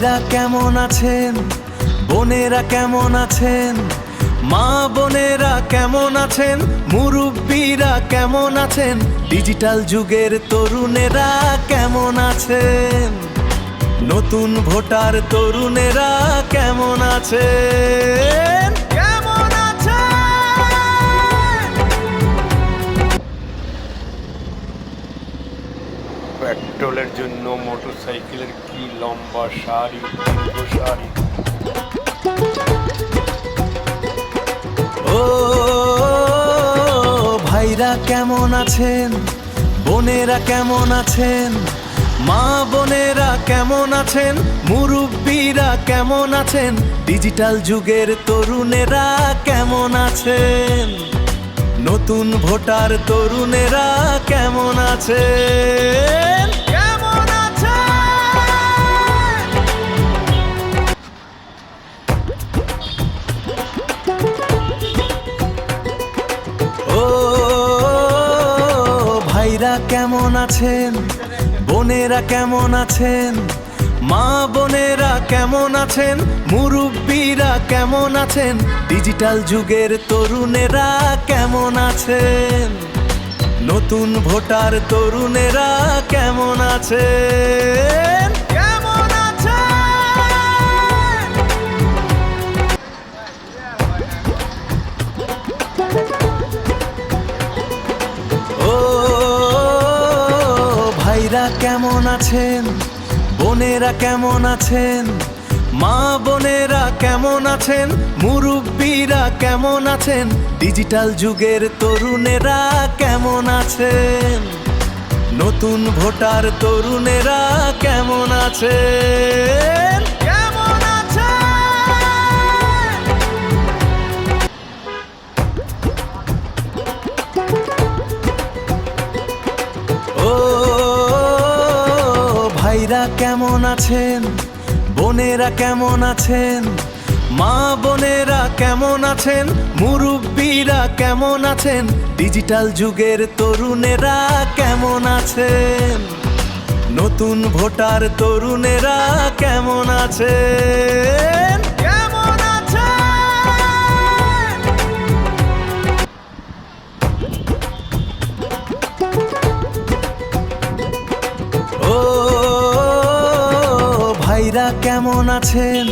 ভাইরা কেমন আছেন, বোনেরা কেমন আছেন, মা বোনেরা কেমন আছেন, মুরব্বীরা কেমন আছেন, ডিজিটাল যুগের তরুণেরা কেমন আছেন, নতুন ভোটার তরুণেরা কেমন আছেন, কেমন আছেন? পেট্রোলের জন্য মোটরসাইকেলের কি লম্বা সারি, দীর্ঘ সারি। ও ভাইরা কেমন আছেন, বোনেরা কেমন আছেন, মা বোনেরা কেমন আছেন, মুরব্বীরা কেমন আছেন, ডিজিটাল যুগের তরুণেরা কেমন আছেন, নতুন ভোটার তরুণেরা কেমন আছেন, কেমন আছেন? ও ভাইরা কেমন আছেন, বোনেরা কেমন আছেন, মা বোনেরা কেমন আছেন, মুরব্বীরা কেমন আছেন, ডিজিটাল যুগের তরুণেরা কেমন আছেন, নতুন ভোটার তরুণেরা কেমন আছেন, কেমন আছেন? ও ভাইরা কেমন আছেন, বোনেরা কেমন আছেন, মা বোনেরা কেমন আছেন, মুরব্বীরা কেমন আছেন, ডিজিটাল যুগের তরুণেরা কেমন আছেন, নতুন ভোটার তরুণেরা কেমন আছেন, কেমন আছেন? ও ভাইরা কেমন আছেন, বোনেরা কেমন আছেন, মা বোনেরা কেমন আছেন, মুরব্বীরা কেমন আছেন, ডিজিটাল যুগের তরুণেরা কেমন আছেন, নতুন ভোটার তরুণেরা কেমন আছেন, কেমন আছেন? ও ভাইরা কেমন আছেন,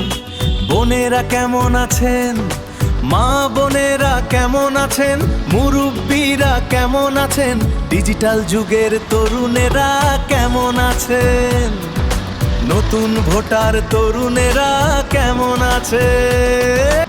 বোনেরা কেমন আছেন, মা বোনেরা কেমন আছেন, মুরব্বীরা কেমন আছেন, ডিজিটাল যুগের তরুণেরা কেমন আছেন, নতুন ভোটার তরুণেরা কেমন আছেন।